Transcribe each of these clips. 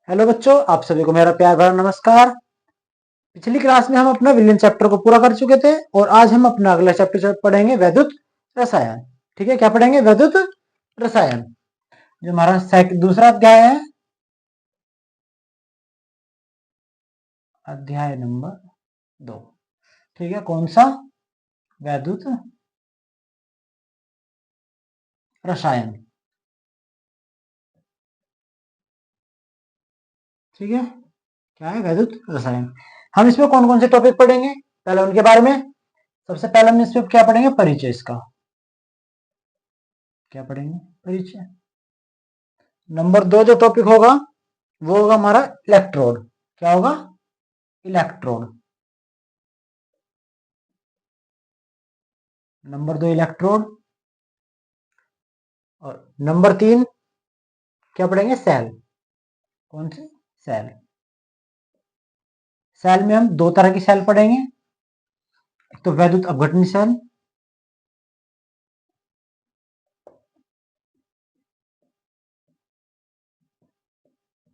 Hello बच्चों, आप सभी को मेरा प्यार भरा नमस्कार। पिछली क्लास में हम अपना विलियन चैप्टर को पूरा कर चुके थे और आज हम अपना अगला चैप्टर पढ़ेंगे वैद्युत रसायन। ठीक है, क्या पढ़ेंगे? वैद्युत रसायन। जो हमारा दूसरा अध्याय है, अध्याय नंबर 2। ठीक है, कौन सा? वैद्युत रसायन। ठीक है, क्या है? वैद्युत रसायन। हम इसमें कौन कौन से टॉपिक पढ़ेंगे, पहले उनके बारे में। सबसे पहले हम इसमें क्या पढ़ेंगे? परिचय इसका। क्या पढ़ेंगे? परिचय। नंबर 2 जो टॉपिक होगा वो होगा हमारा इलेक्ट्रोड। क्या होगा? इलेक्ट्रोड। Number 2 electrode. और नंबर 3 क्या पढ़ेंगे? सेल। कौन सी? सेल। सेल में हम दो तरह की सेल पढ़ेंगे, एक तो वैद्युत अपघटनी सेल,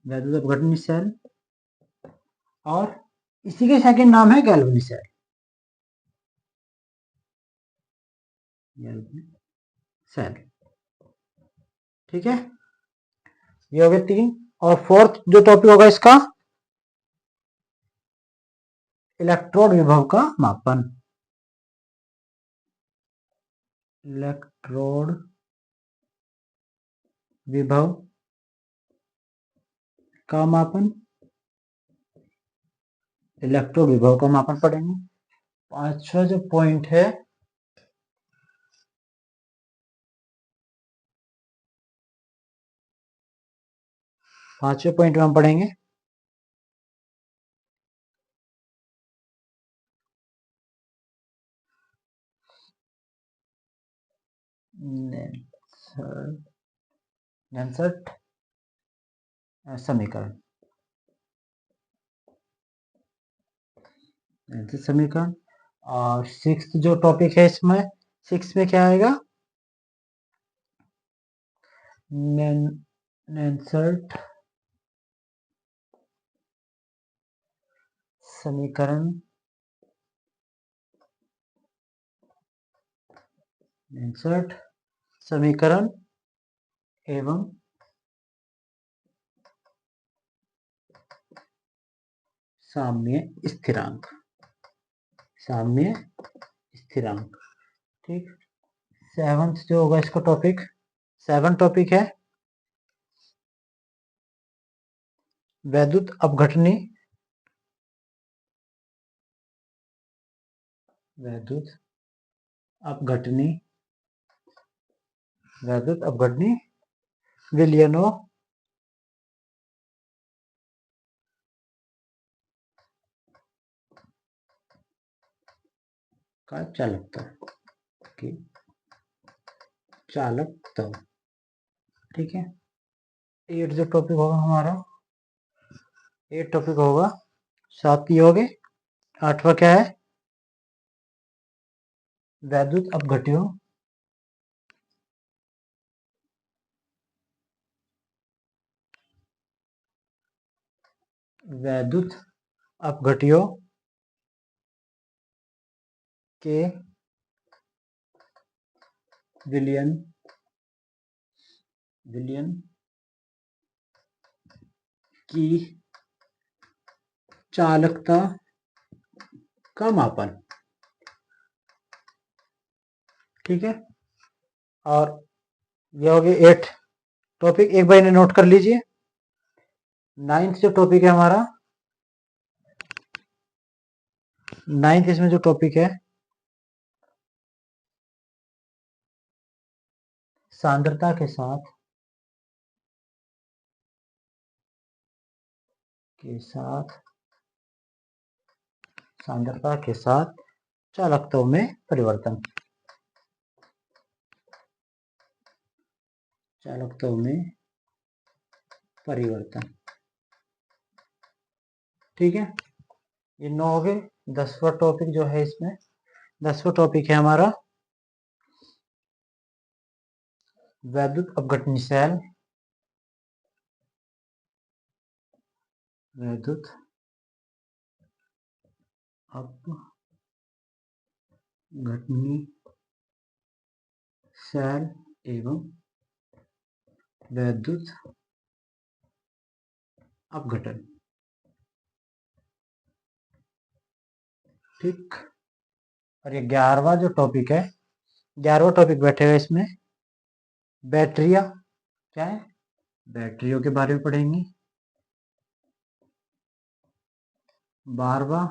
वैद्युत अपघटनी सेल, और इसी के सेकंड नाम है गैल्वेनी सेल। Galvanic cell. ठीक है, ये हो गए 3। और फोर्थ जो टॉपिक होगा इसका, इलेक्ट्रोड विभव का मापन। इलेक्ट्रोड विभव का मापन। इलेक्ट्रोड विभव का मापन पढ़ेंगे। पांचवा जो पॉइंट है, पांचवें पॉइंट में हम पढ़ेंगे नेल्सन समीकरण। समीकरण। और सिक्स जो टॉपिक है इसमें, सिक्स में क्या आएगा? नेल्सन समीकरण। नेल्सन समीकरण एवं साम्य स्थिरांक। साम्य स्थिरांक। ठीक। सेवंथ जो होगा इसका टॉपिक, 7 टॉपिक है वैद्युत अपघटनी। वैद्युत अपघटनी। वैद्युत अपघटनी विलयनों का चालकता की चालकता। ठीक है, 8 जो टॉपिक होगा हमारा, 8 टॉपिक होगा। 7 ये हो गए। 8वां क्या है? वैद्युत अपघट्यों वैद्युत अपघट्यों के विलयन विलयन की चालकता का मापन। ठीक है, और ये हो गए 8 टॉपिक। एक बार इन्हें नोट कर लीजिए। 9th जो टॉपिक है हमारा, 9th इसमें जो टॉपिक है, सांद्रता के साथ सांद्रता के साथ चालकताओं में परिवर्तन। चालकताओं में परिवर्तन। ठीक है, ये 9 हो गए। 10वां टॉपिक जो है इसमें, 10वां टॉपिक है हमारा वैद्युत अपघटनी सेल। वैद्युत अपघटनी सेल एवं वैद्युत अपघटन। ठीक। और ये 11वां जो टॉपिक है, 11वां टॉपिक बैठेगा इसमें बैटरिया। क्या है? बैटरियों के बारे में पढ़ेंगे। 12वां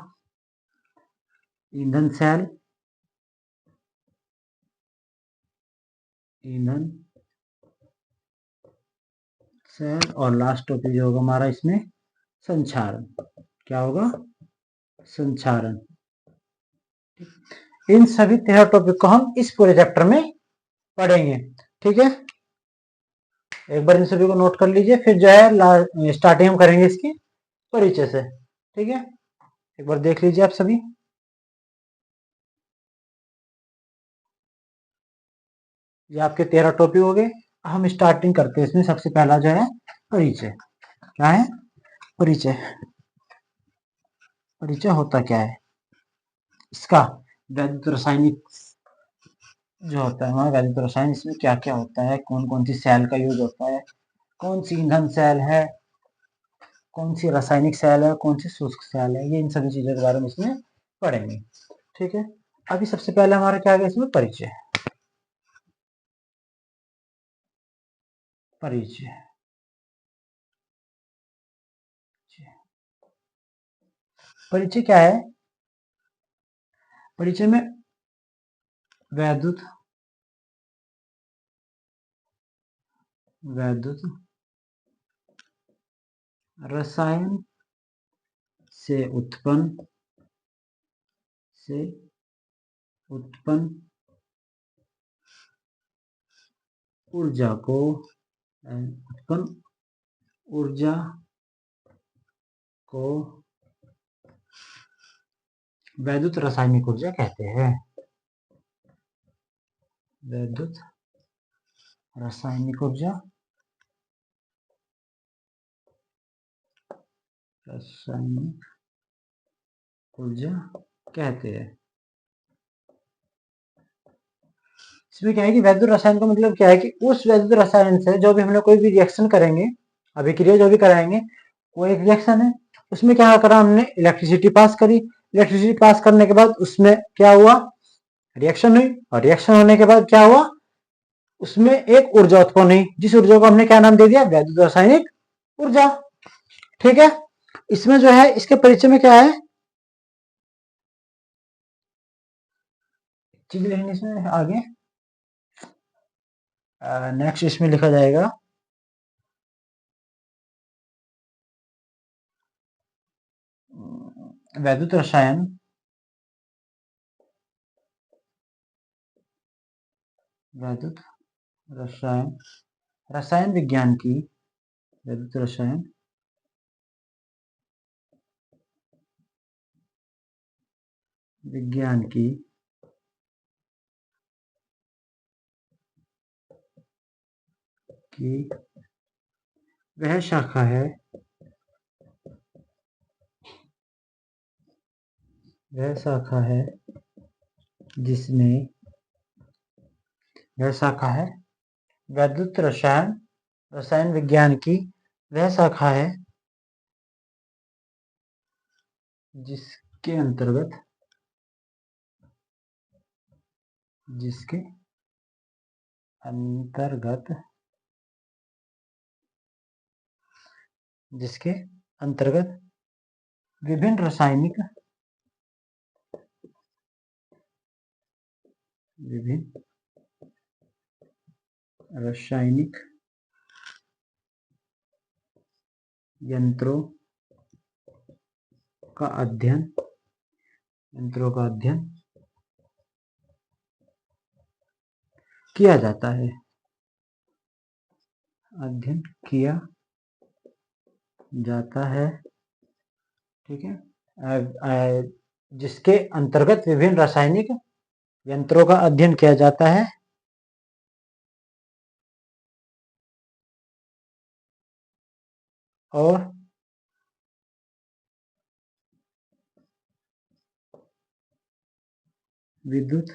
ईंधन सेल, ईंधन सेल। और लास्ट टॉपिक जो होगा हमारा इसमें संचारण। क्या होगा? संचारण। इन सभी 13 टॉपिक को हम इस पूरे चैप्टर में पढ़ेंगे। ठीक है, एक बार इन सभी को नोट कर लीजिए, फिर जो है स्टार्टिंग हम करेंगे इसकी परिचय से। ठीक है, एक बार देख लीजिए आप सभी। ये आपके 13 टॉपिक हो गए। हम स्टार्टिंग करते हैं इसमें। सबसे पहला जो है परिचय। क्या है? परिचय। परिचय होता क्या है इसका? वैद्युत रासायनिक जो होता है हमारा वैद्युत रसायन, इसमें क्या क्या होता है, कौन कौन सी सेल का यूज होता है, कौन सी ईंधन सेल है, कौन सी रासायनिक सेल है, कौन सी शुष्क सेल है, ये इन सभी चीजों के बारे में इसमें पढ़ेंगे। ठीक है, अभी सबसे पहले हमारा क्या है इसमें परिचय। परिचय परिचय क्या है? परिचय में वैद्युत वैद्युत रसायन से उत्पन्न ऊर्जा को उत्पन्न ऊर्जा को वैद्युत रासायनिक ऊर्जा कहते हैं। वैद्युत रासायनिक ऊर्जा कहते हैं। इसमें क्या है कि वैद्युत रसायन का मतलब क्या है कि उस वैद्युत रसायन से जो भी हम लोग कोई भी रिएक्शन करेंगे, अभिक्रिया जो भी कराएंगे, वो एक रिएक्शन है। उसमें क्या करा हमने? इलेक्ट्रिसिटी पास करी। इलेक्ट्रिसिटी पास करने के बाद उसमें क्या हुआ? रिएक्शन हुई। और रिएक्शन होने के बाद क्या हुआ? उसमें एक ऊर्जा उत्पन्न हुई, जिस ऊर्जा को हमने क्या नाम दे दिया? वैद्युत रासायनिक ऊर्जा। ठीक है, इसमें जो है इसके परिचय में क्या है चीज लिखनी इसमें आगे। नेक्स्ट इसमें लिखा जाएगा वैद्युत रसायन वैद्युत रसायन रसायन विज्ञान की वैद्युत रसायन विज्ञान की वह शाखा है जिसमें वह शाखा है वैद्युत रसायन विज्ञान की वह शाखा है जिसके अंतर्गत विभिन्न रासायनिक यंत्रों का अध्ययन किया जाता है। ठीक है, जिसके अंतर्गत विभिन्न रासायनिक यंत्रों का अध्ययन किया जाता है और विद्युत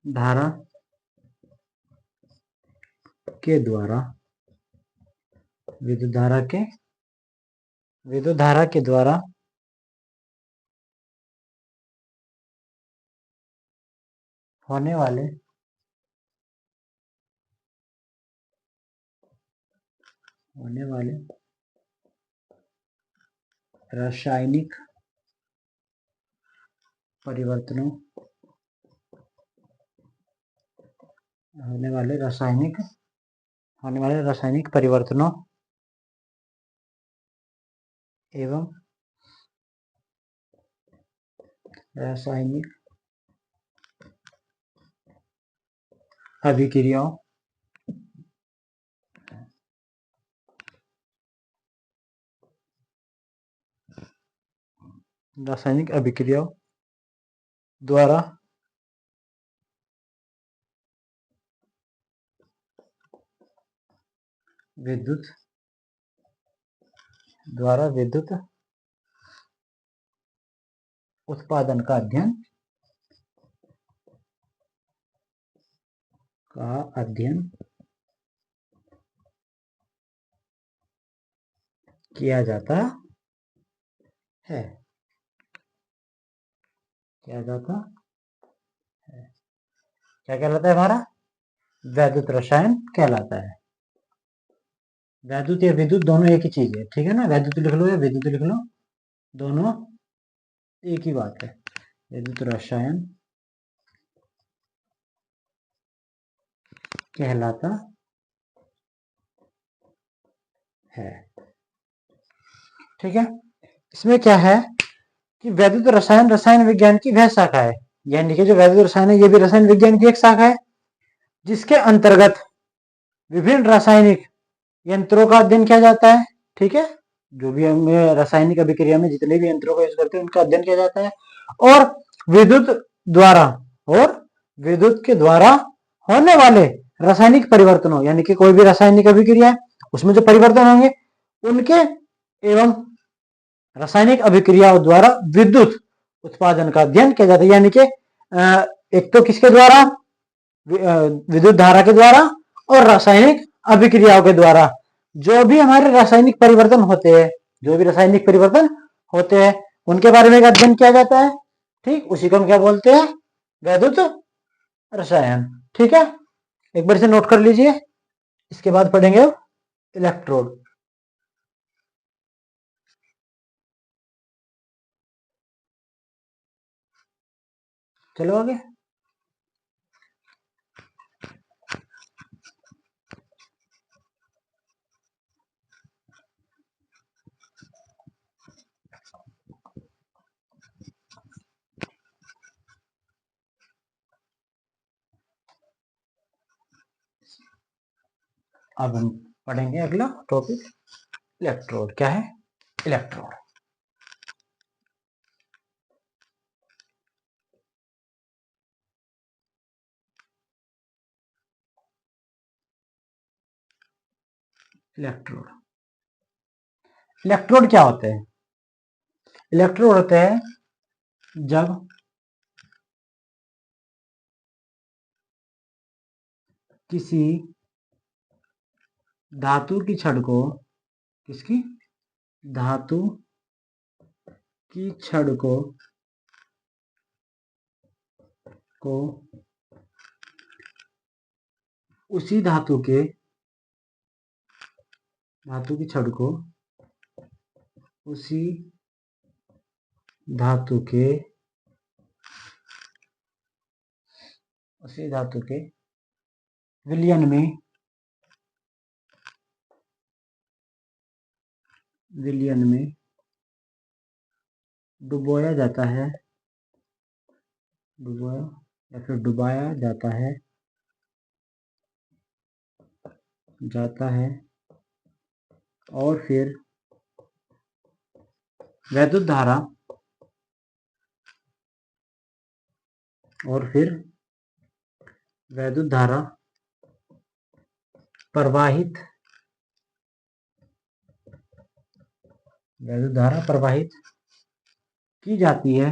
धारा के द्वारा विद्युत धारा के द्वारा होने वाले रासायनिक परिवर्तनों होने वाले रासायनिक परिवर्तनों एवं रासायनिक अभिक्रियाओं द्वारा विद्युत उत्पादन का अध्ययन किया जाता है। क्या कहलाता है हमारा? वैद्युत रसायन कहलाता है। वैद्युत या विद्युत दोनों एक ही चीज है, ठीक है ना। वैद्युत लिख लो या विद्युत लिख लो, दोनों एक ही बात है। विद्युत रसायन कहलाता है, ठीक है। इसमें क्या है कि वैद्युत रसायन विज्ञान की वह शाखा है, यानी कि जो वैद्युत रसायन है ये भी रसायन विज्ञान की एक शाखा है, जिसके अंतर्गत विभिन्न रासायनिक यंत्रों का अध्ययन किया जाता है, ठीक है। जो भी हम रासायनिक अभिक्रिया में जितने भी यंत्रों का यूज करते हैं उनका अध्ययन किया जाता है। और विद्युत के द्वारा होने वाले रासायनिक परिवर्तनों, यानी कि कोई भी रासायनिक अभिक्रिया है उसमें जो परिवर्तन होंगे उनके एवं रासायनिक अभिक्रियाओं द्वारा विद्युत उत्पादन का अध्ययन किया जाता है। यानी कि एक तो किसके द्वारा? विद्युत धारा के द्वारा और रासायनिक अभिक्रियाओं के द्वारा जो भी हमारे रासायनिक परिवर्तन होते हैं उनके बारे में अध्ययन किया जाता है, ठीक। उसी को हम क्या बोलते हैं? वैद्युत रसायन, ठीक है। एक बार इसे नोट कर लीजिए। इसके बाद पढ़ेंगे इलेक्ट्रोड। चलो आगे। अब हम पढ़ेंगे अगला टॉपिक इलेक्ट्रोड। क्या है इलेक्ट्रोड? इलेक्ट्रोड क्या होते हैं? इलेक्ट्रोड होते हैं जब किसी धातु की छड़ को उसी धातु की छड़ को उसी धातु के विलयन में डुबोया जाता है या फिर डुबाया जाता है और फिर वैद्युत धारा प्रवाहित की जाती है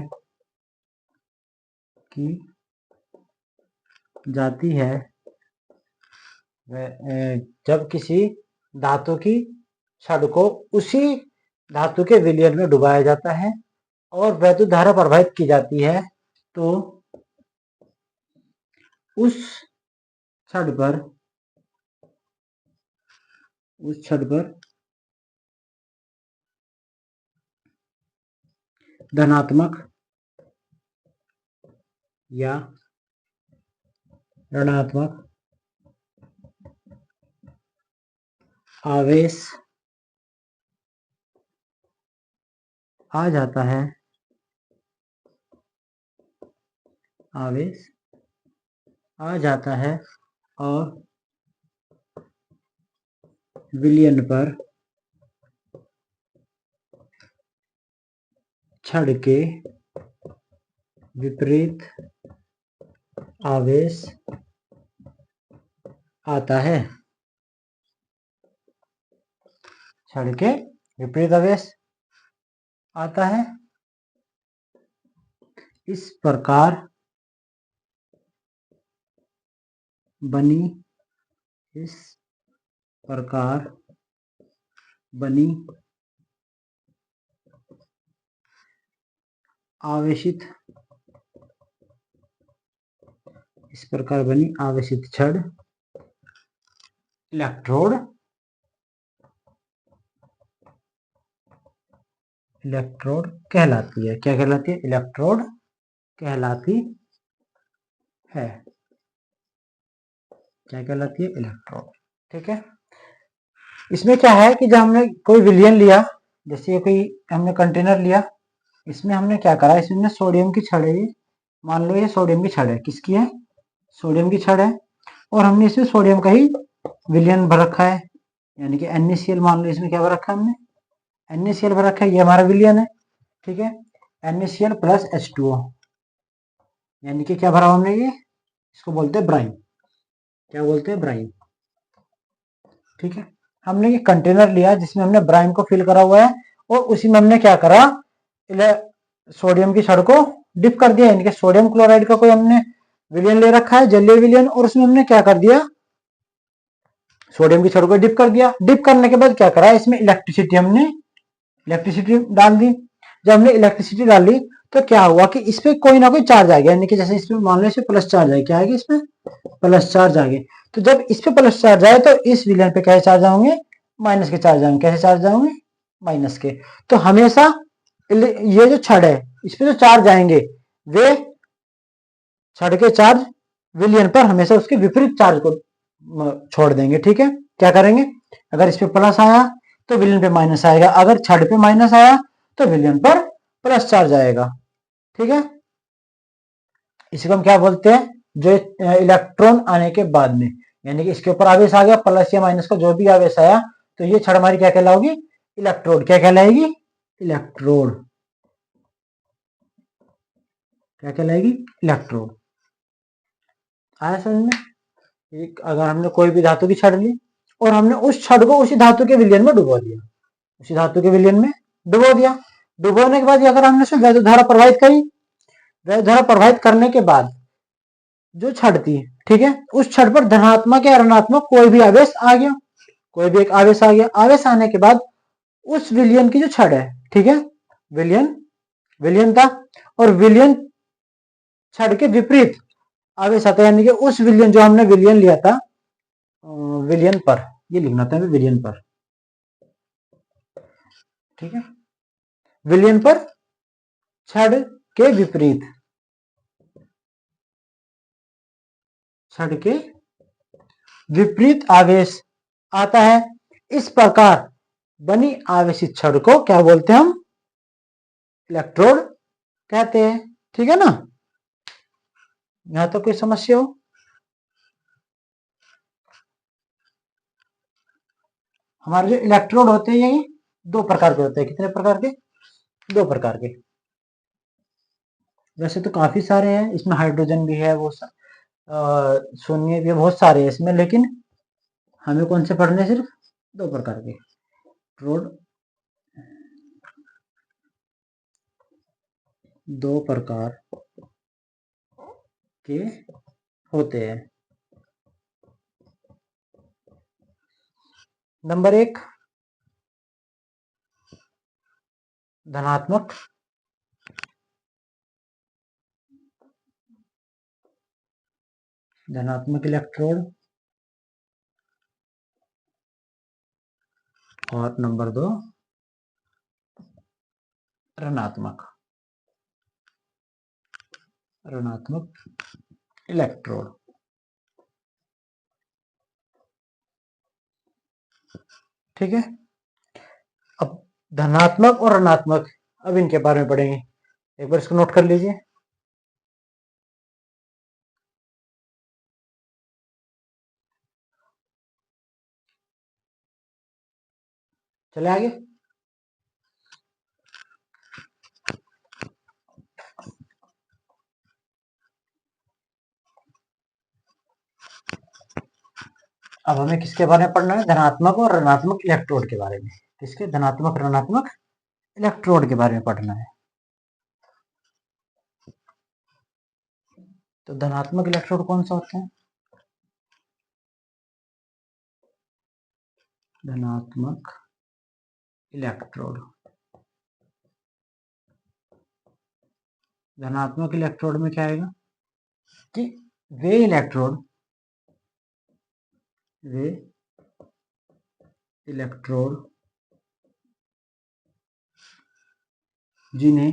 की जाती है जब किसी धातु की छड़ को उसी धातु के विलयन में डुबाया जाता है और वैद्युत धारा प्रवाहित की जाती है, तो उस छड़ पर धनात्मक या ऋणात्मक आवेश आ जाता है, और विलयन पर छड़ के विपरीत आवेश आता है। छड़ के विपरीत आवेश आता है। इस प्रकार बनी आवेशित छड़ इलेक्ट्रोड कहलाती है। क्या कहलाती है? इलेक्ट्रोड कहलाती है। क्या कहलाती है? इलेक्ट्रोड। ठीक है। इसमें क्या है कि जब हमने कोई विलयन लिया, जैसे कोई हमने कंटेनर लिया, इसमें हमने क्या करा, इसमें सोडियम की छड़ है, मान लो ये सोडियम की छड़ है। किसकी है? सोडियम की छड़ है। और हमने इसमें सोडियम का ही विलयन भर रखा है, यानी कि NaCl मान लो इसमें क्या भर रखा है हमने, NaCl भर रखा है, ये हमारा विलयन है। ठीक है। NaCl प्लस H2O, यानी कि क्या भरा हमने, ये इसको बोलते हैं ब्राइन। क्या बोलते हैं? ब्राइन। ठीक है। हमने ये कंटेनर लिया जिसमें हमने ब्राइन को फिल करा हुआ है, और उसी में हमने क्या करा, सोडियम की छड़ को डिप कर दिया, यानी कि सोडियम क्लोराइड का कोई हमने विलयन ले रखा है, जलीय विलयन, और उसमें हमने क्या कर दिया, सोडियम की छड़ को डिप कर दिया। डिप करने के बाद क्या करा, इसमें इलेक्ट्रिसिटी डाल दी। जब हमने इलेक्ट्रिसिटी डाली तो क्या हुआ कि इस पे कोई ना कोई चार्ज आ गया, यानी कि जैसे इसमें मान लो इसमें प्लस चार्ज है, क्या आएगा इसमें, प्लस चार्ज आ गए। तो जब इस पे प्लस चार्ज आए तो इस विलयन पे कैसे चार्ज आएंगे, माइनस के चार्ज आएंगे। कैसे चार्ज आएंगे? माइनस के। तो हमेशा ये जो छड़ है इस पे जो चार्ज आएंगे वे छड़ के चार्ज विलयन पर हमेशा उसके विपरीत चार्ज को छोड़ देंगे। ठीक है। क्या करेंगे, अगर इस पे प्लस आया तो विलयन पे माइनस आएगा, अगर छड़ पे माइनस आया तो विलयन पर प्लस चार्ज आएगा। ठीक है। इसी को हम क्या बोलते हैं, जो इलेक्ट्रॉन आने के बाद में, यानी कि इसके ऊपर आवेश आ गया, प्लस या माइनस का जो भी आवेश आया, तो ये छड़ हमारी क्या कहलाएगी, इलेक्ट्रोड। क्या कहलाएगी? इलेक्ट्रोड। क्या कहलाएगी? इलेक्ट्रोड। आया समझ में? एक अगर हमने कोई भी धातु की छड़ ली और हमने उस छड़ को उसी धातु के विलयन में डुबो दिया, उसी धातु के विलयन में डुबो दिया, डुबोने के बाद अगर हमने उसमें वैद्युत धारा प्रवाहित करी, वैद्युत धारा प्रवाहित करने के बाद जो छड़ थी, ठीक है, उस छड़ पर धनात्मक या ऋणात्मक कोई भी आवेश आ गया, कोई भी एक आवेश आ गया। आवेश आने के बाद उस विलयन की जो छड़ है, ठीक है, विलयन था, और विलयन छड़ के विपरीत आवेश आता है, यानी कि उस विलयन जो हमने विलयन लिया था, विलयन पर, ये लिखना था विलयन पर। ठीक है। विलयन पर छड़ के विपरीत, छड़ के विपरीत आवेश आता है। इस प्रकार बनी आवेशित छड़ को क्या बोलते हैं हम, इलेक्ट्रोड कहते हैं। ठीक है ना। यहां तो कोई समस्या हो? हमारे जो इलेक्ट्रोड होते हैं ये दो प्रकार के होते हैं। कितने प्रकार के? दो प्रकार के। वैसे तो काफी सारे हैं इसमें, हाइड्रोजन भी है, वो शून्य भी है, बहुत सारे हैं इसमें, लेकिन हमें कौन से पढ़ने, सिर्फ दो प्रकार के इलेक्ट्रोड, दो प्रकार के होते हैं। नंबर 1 धनात्मक इलेक्ट्रोड और नंबर 2 ऋणात्मक इलेक्ट्रोड। ठीक है, अब धनात्मक और ऋणात्मक, अब इनके बारे में पढ़ेंगे। एक बार इसको नोट कर लीजिए। चले आगे। अब हमें किसके बारे में पढ़ना है? धनात्मक और ऋणात्मक इलेक्ट्रोड के बारे में। किसके? धनात्मक ऋणात्मक इलेक्ट्रोड के बारे में पढ़ना है। तो धनात्मक इलेक्ट्रोड कौन सा होता है? धनात्मक इलेक्ट्रोड, धनात्मक इलेक्ट्रोड में क्या आएगा कि वे इलेक्ट्रोड जिन्हें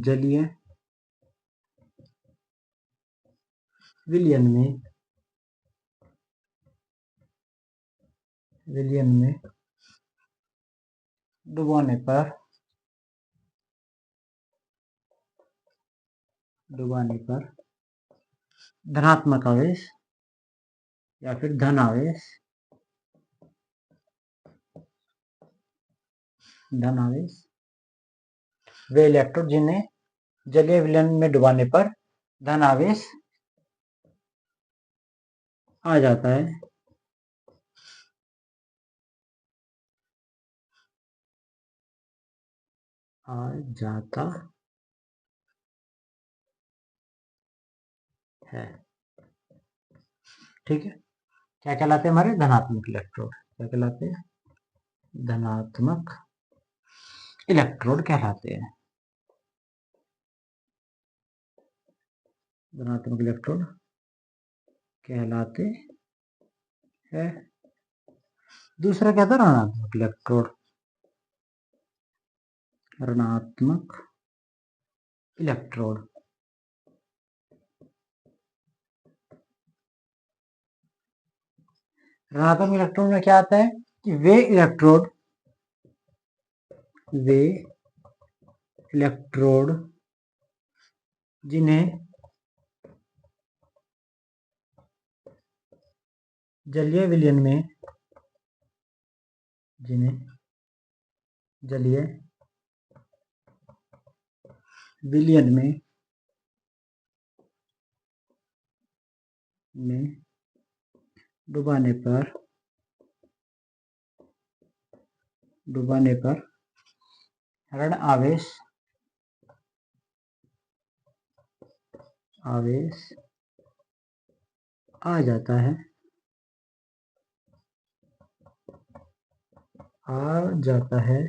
जलीय विलयन में डुबाने पर धनात्मक आवेश या फिर धन आवेश वे इलेक्ट्रोड जिन्हें जलीय विलयन में डुबाने पर धन आवेश आ जाता है, है। ठीक है, क्या कहलाते हैं हमारे? धनात्मक इलेक्ट्रोड। क्या कहलाते हैं? धनात्मक इलेक्ट्रोड कहलाते हैं। धनात्मक इलेक्ट्रोड कहलाते हैं। दूसरा क्या था? ऋणात्मक इलेक्ट्रोड। ऋणात्मक इलेक्ट्रोड ऋणात्मक इलेक्ट्रोड में क्या आता है कि वे इलेक्ट्रोड जिन्हें जलीय विलयन में डुबाने पर ऋण आवेश आ जाता है,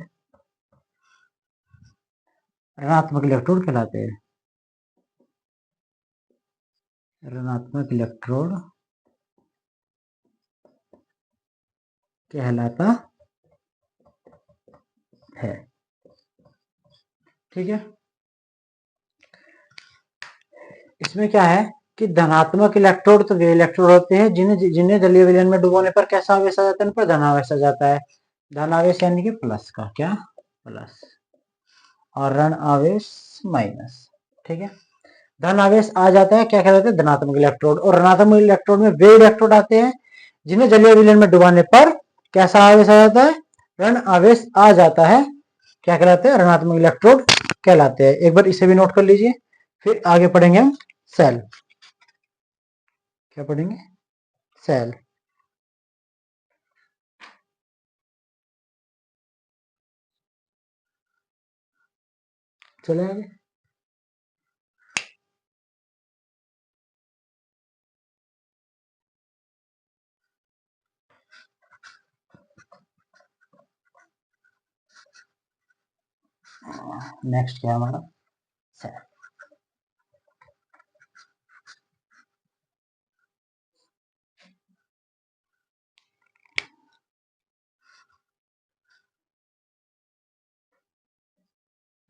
ऋणात्मक इलेक्ट्रोड कहलाते हैं। ऋणात्मक इलेक्ट्रोड कहलाता है। ठीक है, इसमें क्या है कि धनात्मक इलेक्ट्रोड तो वे इलेक्ट्रोड होते हैं जिन्हें जलीय विलयन में डुबाने पर कैसा आवेश आ जाता है? इन पर धनावेश आ जाता है। धन आवेश यानी कि प्लस का, क्या? प्लस, और ऋण आवेश माइनस। ठीक है, धन आवेश आ जाता है, क्या कहलाते हैं? धनात्मक इलेक्ट्रोड। और ऋणात्मक इलेक्ट्रोड में वे इलेक्ट्रोड आते हैं जिन्हें जलीय विलयन में डुबाने पर कैसा आवेश आ जाता है? ऋण आवेश आ जाता है। क्या कहलाते हैं? ऋणात्मक इलेक्ट्रोड कहलाते हैं। एक बार इसे भी नोट कर लीजिए, फिर आगे पढ़ेंगे हम सेल। क्या पढ़ेंगे? सेल। चले आगे। नेक्स्ट क्या है हमारा, सेल।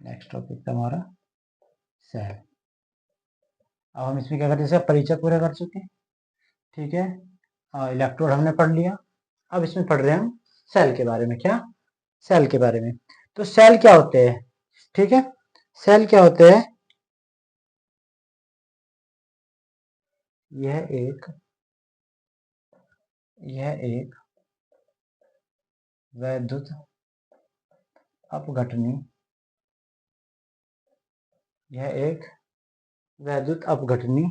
नेक्स्ट टॉपिक था हमारा सेल। अब हम इसमें क्या करते हैं, परिचय पूरा कर चुके, ठीक है। इलेक्ट्रोड हमने पढ़ लिया। अब इसमें पढ़ रहे हैं हम सेल के बारे में। क्या, सेल के बारे में। तो सेल क्या होते हैं, ठीक है। सेल क्या होते हैं, यह एक वैद्युत अपघटनी, यह एक वैद्युत अपघटनी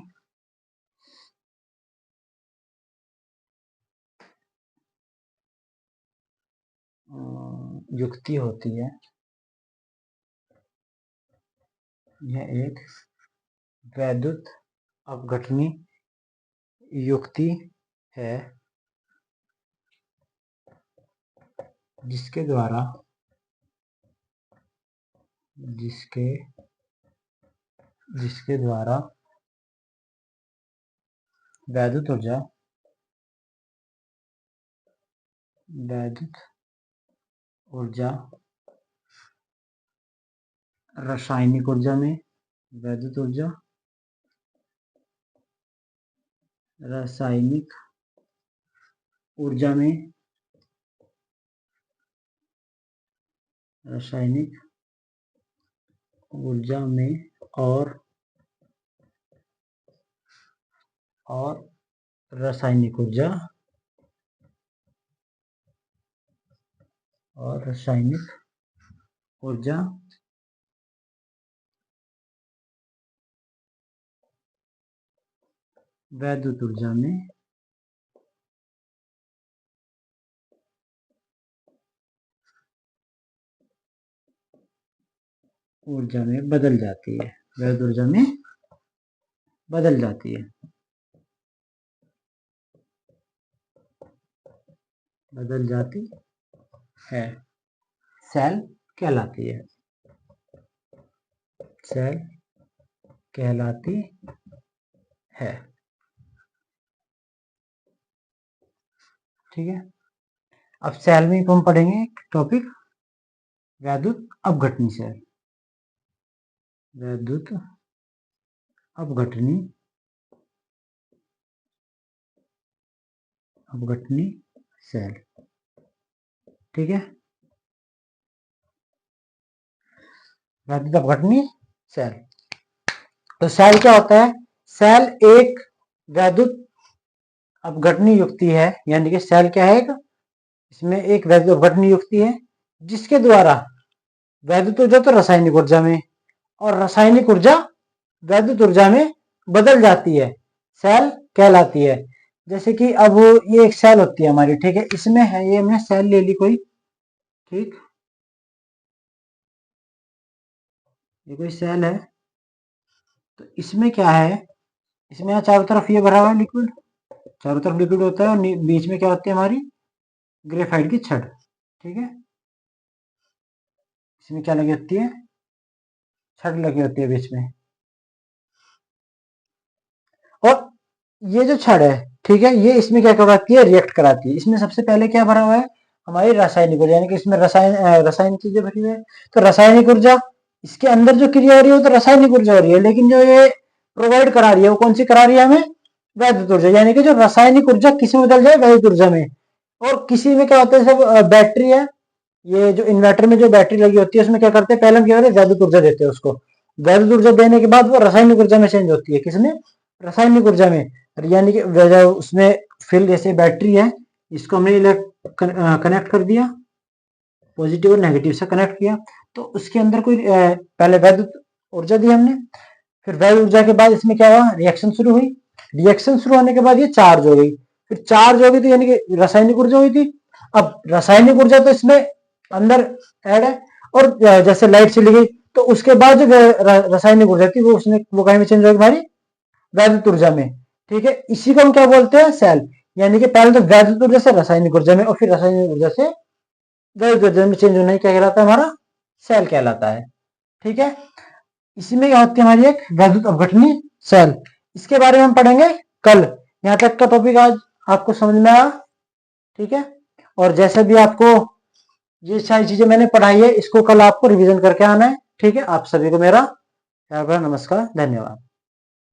युक्ति होती है। यह एक वैद्युत अपघटनी युक्ति है जिसके द्वारा वैद्युत ऊर्जा रासायनिक ऊर्जा में, वैद्युत ऊर्जा रासायनिक ऊर्जा में, और रासायनिक ऊर्जा वैद्युत ऊर्जा में बदल जाती है, वैद्युत ऊर्जा में बदल जाती है, सेल कहलाती है, है। ठीक है। अब सेल में हम पढ़ेंगे टॉपिक वैद्युत अपघटनी सेल, वैद्युत अपघटनी सेल। ठीक है, वैद्युत अपघटनी सेल। तो सेल क्या होता है, सेल एक वैद्युत अपघटनी युक्ति है, यानी कि सेल क्या है, इसमें एक वैद्युत अपघटनी युक्ति है जिसके द्वारा वैद्युत ऊर्जा तो रासायनिक ऊर्जा में और रासायनिक ऊर्जा वैद्युत ऊर्जा में बदल जाती है, सेल कहलाती है। जैसे कि अब ये एक सेल होती है हमारी, ठीक है, इसमें है, ये हमने सेल ले ली कोई, ठीक, ये कोई सेल है। तो इसमें क्या है, इसमें यहाँ चारों तरफ ये भरा हुआ है लिक्विड, चारों तरफ लिक्विड होता है और बीच में क्या होती है हमारी ग्रेफाइट की छड़, ठीक है। इसमें क्या लगी होती है, छड़ लगी होती है बीच में। और ये जो छड़ है, ठीक है, ये इसमें क्या कराती है, रिएक्ट कराती है। इसमें सबसे पहले क्या भरा हुआ है, हमारी रासायनिक ऊर्जा, यानी कि इसमें रसायन चीजें भरी हुई है। तो रासायनिक ऊर्जा, इसके अंदर जो क्रिया हो रही है वो तो रासायनिक ऊर्जा हो रही है, लेकिन जो ये प्रोवाइड करा रही है वो कौन सी करा रही है हमें, वैद्युत ऊर्जा, यानी कि जो रासायनिक ऊर्जा किसी में बदल जाए, वैद्युत ऊर्जा में। और किसी में क्या होता है, सब बैटरी है, ये जो इन्वर्टर में जो बैटरी लगी होती है उसमें क्या करते हैं, पहले हम क्या करते हैं, वैद्युत ऊर्जा देते हैं उसको, वैद्युत ऊर्जा देने के बाद वो रासायनिक ऊर्जा में चेंज होती है, किसमें, रासायनिक ऊर्जा में। यानी कि उसमें फिल जैसे बैटरी है, इसको हमने कनेक्ट कर दिया, पॉजिटिव और नेगेटिव से कनेक्ट किया, तो उसके अंदर कोई पहले वैद्युत ऊर्जा दी हमने, फिर वैद्युत ऊर्जा के बाद इसमें क्या हुआ, रिएक्शन शुरू हुई, रिएक्शन शुरू होने के बाद ये चार्ज हो गई, फिर चार्ज हो गई तो यानी कि रासायनिक ऊर्जा हुई थी। अब रासायनिक ऊर्जा तो इसमें अंदर ऐड है, और जैसे लाइट चली गई तो उसके बाद जो रासायनिक ऊर्जा थी वो कहीं में चेंज होगी हमारी वैद्युत ऊर्जा में। ठीक है, इसी को हम क्या बोलते हैं, सेल। यानी कि पहले तो वैद्युत ऊर्जा से रासायनिक ऊर्जा में और फिर रासायनिक ऊर्जा से वैद्युत ऊर्जा में चेंज होना ही क्या कहलाता है, हमारा सेल कहलाता है। ठीक है, इसी में क्या होती है हमारी एक वैद्युत अपघटनी सेल। इसके बारे में हम पढ़ेंगे कल। यहाँ तक का टॉपिक आज आपको समझ में आया? ठीक है, और जैसे भी आपको ये सारी चीजें मैंने पढ़ाई है, इसको कल आपको रिवीजन करके आना है। ठीक है, आप सभी को मेरा प्यार भरा नमस्कार, धन्यवाद।